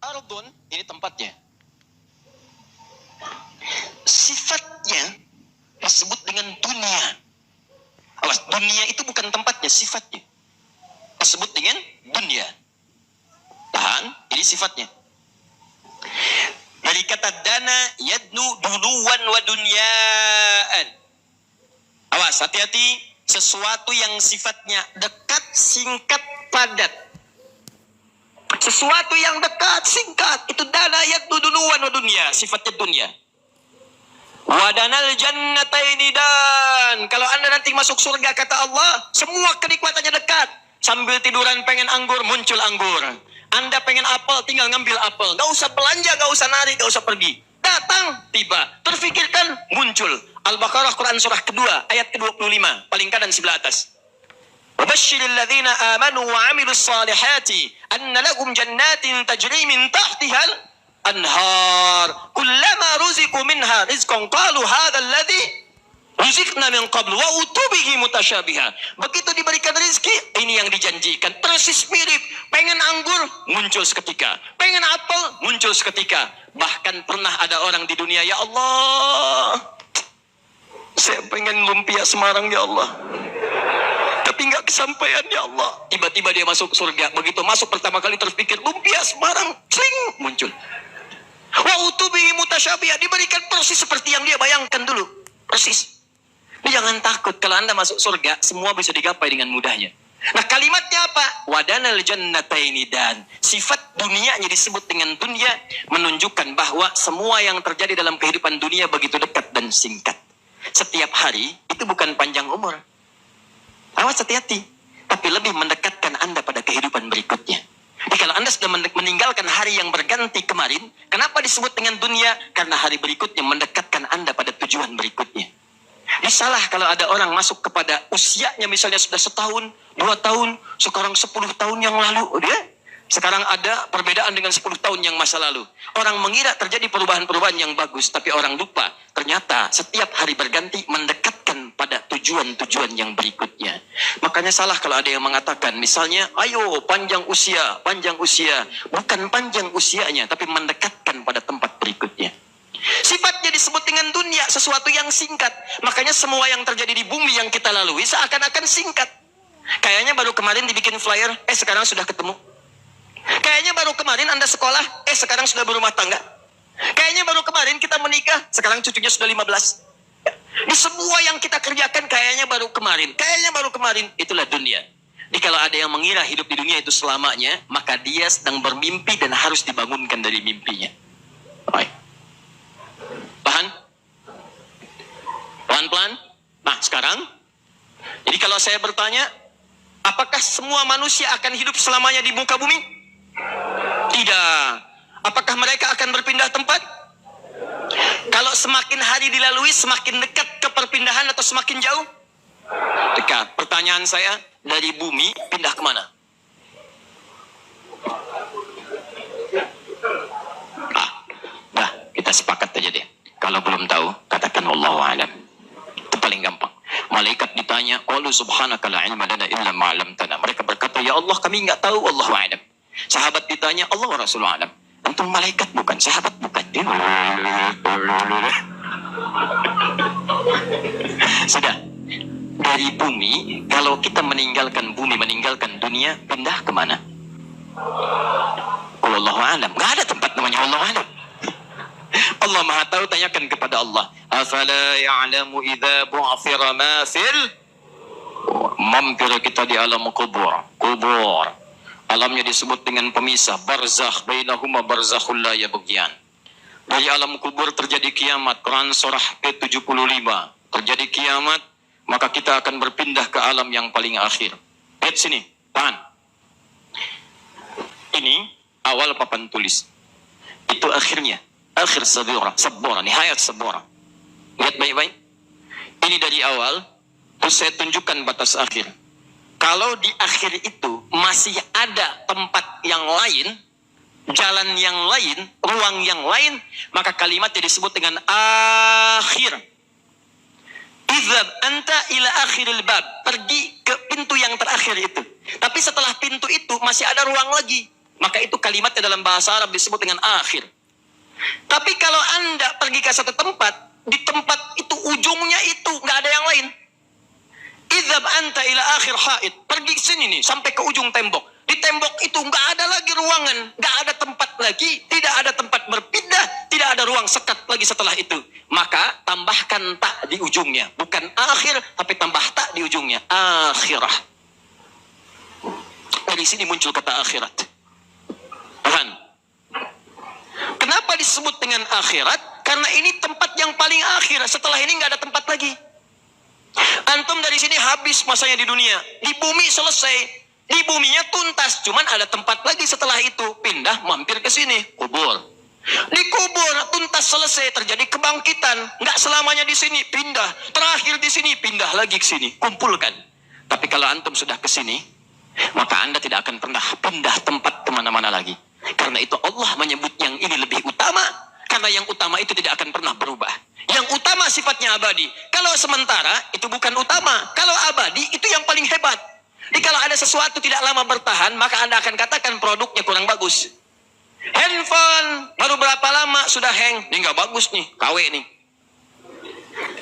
Ardun, ini tempatnya. Sifatnya disebut dengan dunia. Awas, dunia itu bukan tempatnya, sifatnya disebut dengan dunia. Tahan, ini sifatnya. Dari kata dana, yadnu duluan wa dunyaan. Awas, hati-hati. Sesuatu yang sifatnya dekat, singkat, padat. Sesuatu yang dekat, singkat. Itu dana, yadnu duluan wa dunya. Sifatnya dunia. Wadanal jannataini, dan kalau anda nanti masuk surga, kata Allah, semua kenikmatannya dekat. Sambil tiduran pengen anggur, muncul anggur. Anda pengen apel, tinggal ngambil apel. Gak usah belanja, gak usah narik, gak usah pergi. Datang, tiba. Terfikirkan, muncul. Al-Baqarah, Quran surah kedua, ayat ke-25. Paling kanan sebelah atas. Wabashshiril ladzina amanu wa 'amilus salihati anna lahum jannatin tajri min tahtihal anhar. Kullama ruziqu minha rizqan qalu hadzal ladzi ruziqna min qablu wa utubihi mutasyabiha. Begitu diberikan rezeki, ini yang dijanjikan. Persis mirip. Pengen anggur, muncul seketika. Pengen apel, muncul seketika. Bahkan pernah ada orang di dunia, ya Allah, saya pengen lumpia Semarang, ya Allah, tapi nggak kesampaian, ya Allah. Tiba-tiba dia masuk surga. Begitu masuk pertama kali terpikir, lumpia Semarang, sling, muncul. Wa utubihi mutasyabiha, diberikan persis seperti yang dia bayangkan dulu. Persis. Ini jangan takut, kalau anda masuk surga, semua bisa digapai dengan mudahnya. Nah, kalimatnya apa? Wadanal jannataini, dan sifat dunianya disebut dengan dunia, menunjukkan bahwa semua yang terjadi dalam kehidupan dunia begitu dekat dan singkat. Setiap hari itu bukan panjang umur. Awas, hati-hati. Tapi lebih mendekatkan anda pada kehidupan berikutnya. Jadi kalau anda sudah meninggalkan hari yang berganti kemarin, kenapa disebut dengan dunia? Karena hari berikutnya mendekatkan anda pada tujuan berikutnya. Ini salah kalau ada orang masuk kepada usianya misalnya sudah 1 tahun, 2 tahun, sekarang 10 tahun yang lalu. Sekarang ada perbedaan dengan 10 tahun yang masa lalu. Orang mengira terjadi perubahan-perubahan yang bagus, tapi orang lupa. Ternyata setiap hari berganti mendekatkan pada tujuan-tujuan yang berikutnya. Makanya salah kalau ada yang mengatakan, misalnya, ayo panjang usia, panjang usia. Bukan panjang usianya, tapi mendekatkan pada tempat berikutnya. Sifatnya disebut dengan dunia, sesuatu yang singkat. Makanya semua yang terjadi di bumi yang kita lalui seakan-akan singkat. Kayaknya baru kemarin dibikin flyer, sekarang sudah ketemu. Kayaknya baru kemarin anda sekolah, sekarang sudah berumah tangga. Kayaknya baru kemarin kita menikah, sekarang cucunya sudah 15. Ini semua yang kita kerjakan kayaknya baru kemarin. Kayaknya baru kemarin, itulah dunia. Jadi kalau ada yang mengira hidup di dunia itu selamanya, maka dia sedang bermimpi dan harus dibangunkan dari mimpinya. Baik. Tahan. Pelan-pelan. Nah, sekarang, jadi kalau saya bertanya, apakah semua manusia akan hidup selamanya di muka bumi? Tidak. Apakah mereka akan berpindah tempat? Kalau semakin hari dilalui, semakin dekat ke perpindahan atau semakin jauh? Dekat. Pertanyaan saya, dari bumi pindah kemana? Nah, kita sepakat aja deh. Kalau belum tahu, katakan wallahu a'lam. Itu paling gampang. Malaikat ditanya, qalu subhanaka la ilma lana illa ma 'allamtana. Mereka berkata, ya Allah, kami enggak tahu, wallahu a'lam. Sahabat ditanya, Allah wa rasuluhu a'lam. Antum malaikat bukan, sahabat bukan. Sudah. Dari bumi, kalau kita meninggalkan bumi, meninggalkan dunia, pindah kemana? Wallahu a'lam. Enggak ada tempat namanya wallahu a'lam. Allah Maha Tahu, tanyakan kepada Allah. Afala ya'lamu idza bu'thira ma fil, mampir kita di alam kubur. Kubur. Alamnya disebut dengan pemisah, barzakh, bainahuma barzakhul la yabghiyan. Dari alam kubur terjadi kiamat. Quran surah ke-75. Terjadi kiamat, maka kita akan berpindah ke alam yang paling akhir. Lihat sini, tahan. Ini awal papan tulis. Itu akhirnya. Akhir sabura, nihayat sabura. Lihat baik-baik. Ini dari awal, terus saya tunjukkan batas akhir. Kalau di akhir itu masih ada tempat yang lain, jalan yang lain, ruang yang lain, maka kalimatnya disebut dengan akhir. Izhab anta ila akhiril bab. Pergi ke pintu yang terakhir itu. Tapi setelah pintu itu masih ada ruang lagi. maka itu kalimatnya dalam bahasa Arab disebut dengan akhir. Tapi kalau Anda pergi ke satu tempat, di tempat itu ujungnya itu nggak ada yang lain. Idhab anta ila akhir haid. Pergi ke sini nih, sampai ke ujung tembok. Di tembok itu nggak ada lagi ruangan, nggak ada tempat lagi, tidak ada tempat berpindah, tidak ada ruang sekat lagi setelah itu. Maka tambahkan tak di ujungnya, bukan akhir, tapi tambah tak di ujungnya, akhirah. Dari sini muncul kata akhirat. Paham? Kenapa disebut dengan akhirat? Karena ini tempat yang paling akhir. Setelah ini nggak ada tempat lagi. Antum dari sini habis masanya di dunia, di bumi selesai, di buminya tuntas, cuman ada tempat lagi setelah itu, pindah mampir ke sini, kubur. Di kubur tuntas selesai, terjadi kebangkitan, nggak selamanya di sini, pindah, terakhir di sini, pindah lagi ke sini, kumpulkan. Tapi kalau antum sudah ke sini, maka Anda tidak akan pernah pindah tempat kemana-mana lagi. Karena itu Allah menyebut yang ini lebih utama, karena yang utama itu tidak akan pernah berubah. Yang utama sifatnya abadi. Kalau sementara itu bukan utama. Kalau abadi itu yang paling hebat. Jadi kalau ada sesuatu tidak lama bertahan, maka Anda akan katakan produknya kurang bagus. Handphone baru berapa lama sudah hang, ini nggak bagus nih, KW nih.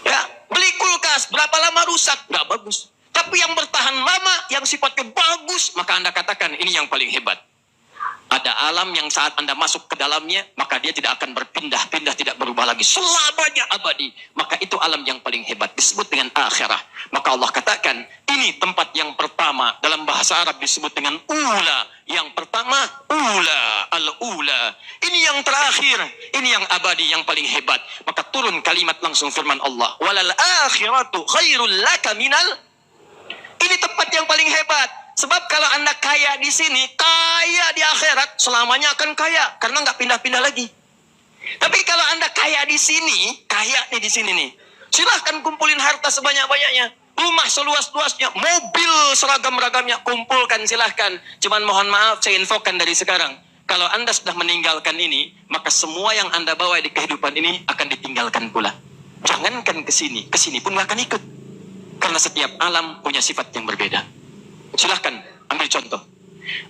Ya, beli kulkas berapa lama rusak, nggak bagus. Tapi yang bertahan lama, yang sifatnya bagus, maka Anda katakan ini yang paling hebat. Ada alam yang saat Anda masuk ke dalamnya, maka dia tidak akan berpindah-pindah, tidak berubah lagi. Selamanya abadi. Maka itu alam yang paling hebat. Disebut dengan akhirah. Maka Allah katakan, ini tempat yang pertama. Dalam bahasa Arab disebut dengan ula. Yang pertama, ula. Al-ula. Ini yang terakhir. Ini yang abadi, yang paling hebat. Maka turun kalimat langsung firman Allah. Walal akhiratu khairul laka minal. Ini tempat yang paling hebat. Sebab kalau Anda kaya di sini, kaya di akhirat, selamanya akan kaya. Karena nggak pindah-pindah lagi. Tapi kalau Anda kaya di sini, kaya nih di sini nih. Silahkan kumpulin harta sebanyak-banyaknya. Rumah seluas-luasnya, mobil seragam-ragamnya, kumpulkan silahkan. Cuman mohon maaf, saya infokan dari sekarang. Kalau Anda sudah meninggalkan ini, maka semua yang Anda bawa di kehidupan ini akan ditinggalkan pula. Jangankan ke sini pun nggak akan ikut. Karena setiap alam punya sifat yang berbeda. Silahkan ambil contoh.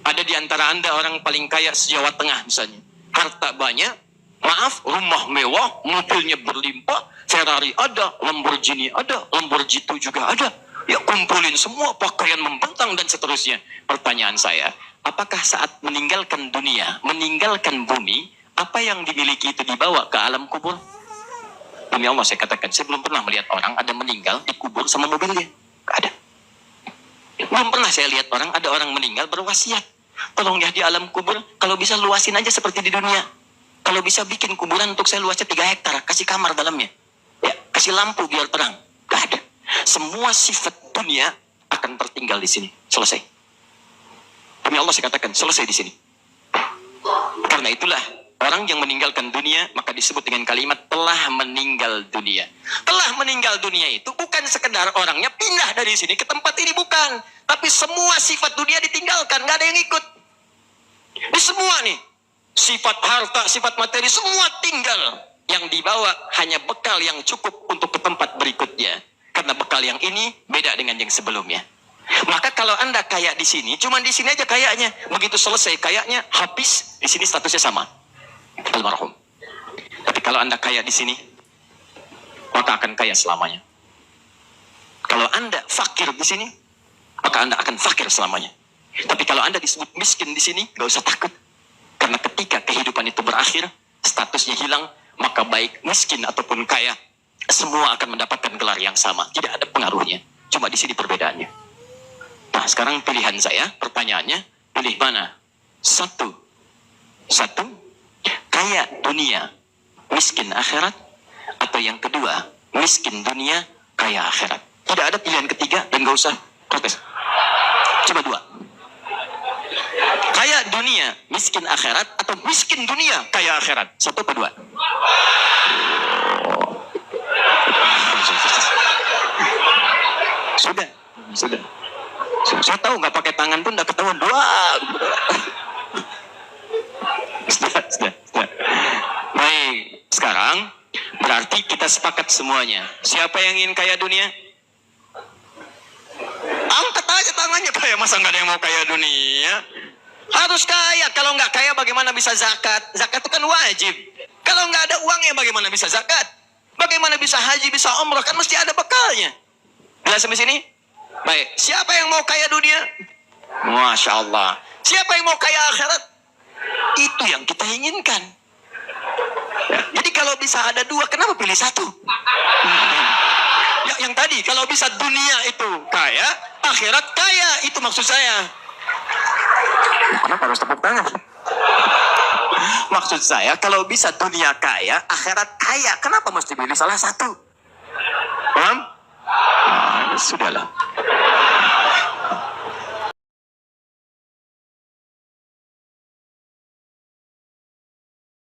Ada di antara Anda orang paling kaya se-Jawa Tengah misalnya. Harta banyak, maaf, rumah mewah, mobilnya berlimpah, Ferrari ada, Lamborghini ada, Lamborghini juga ada. Ya kumpulin semua, pakaian membentang dan seterusnya. Pertanyaan saya, apakah saat meninggalkan dunia, meninggalkan bumi, apa yang dimiliki itu dibawa ke alam kubur? Demi Allah saya katakan, saya belum pernah melihat orang ada meninggal dikubur sama mobilnya. Gak ada. Belum pernah saya lihat ada orang meninggal berwasiat. Tolong ya di alam kubur, kalau bisa luasin aja seperti di dunia. Kalau bisa bikin kuburan untuk saya luasnya 3 hektar, kasih kamar dalamnya. Ya, kasih lampu biar terang. Gak ada. Semua sifat dunia akan tertinggal di sini. Selesai. Demi Allah saya katakan, selesai di sini. Karena itulah, orang yang meninggalkan dunia, maka disebut dengan kalimat telah meninggal dunia. Telah meninggal dunia itu bukan sekedar orangnya pindah dari sini ke tempat ini, bukan. Tapi semua sifat dunia ditinggalkan, nggak ada yang ikut. Ini semua nih, sifat harta, sifat materi, semua tinggal. Yang dibawa hanya bekal yang cukup untuk ke tempat berikutnya. Karena bekal yang ini beda dengan yang sebelumnya. Maka kalau Anda kaya di sini, cuma di sini aja kayaknya. Begitu selesai kayaknya, habis, di sini statusnya sama. Almarhum. Tapi kalau Anda kaya di sini, maka akan kaya selamanya. Kalau Anda fakir di sini, maka Anda akan fakir selamanya. Tapi kalau Anda disebut miskin di sini, gak usah takut. Karena ketika kehidupan itu berakhir, statusnya hilang, maka baik miskin ataupun kaya, semua akan mendapatkan gelar yang sama. Tidak ada pengaruhnya. Cuma di sini perbedaannya. Nah, sekarang pilihan saya, pertanyaannya, pilih mana? Satu, kaya dunia, miskin akhirat, atau yang kedua, miskin dunia, kaya akhirat. Tidak ada pilihan ketiga dan gak usah protes. Coba 2. Kaya dunia, miskin akhirat, atau miskin dunia, kaya akhirat. 1 atau 2? Sudah. Saya tahu nggak pakai tangan pun udah ketahuan 2. Sudah. Baik, sekarang berarti kita sepakat semuanya. Siapa yang ingin kaya dunia? Angkat aja tangannya, kaya masa nggak ada yang mau kaya dunia? Harus kaya. Kalau nggak kaya bagaimana bisa zakat? Zakat itu kan wajib. Kalau nggak ada uangnya bagaimana bisa zakat? Bagaimana bisa haji, bisa umrah? Kan mesti ada bekalnya. Jelas sampai sini? Baik. Siapa yang mau kaya dunia? Masya Allah. Siapa yang mau kaya akhirat? Itu yang kita inginkan. Ya. Jadi kalau bisa ada dua, kenapa pilih satu? Ya, yang tadi, kalau bisa dunia itu kaya, akhirat kaya. Itu maksud saya. Kenapa harus tepuk tangan? Maksud saya, kalau bisa dunia kaya, akhirat kaya, kenapa mesti pilih salah satu? Paham? Sudahlah.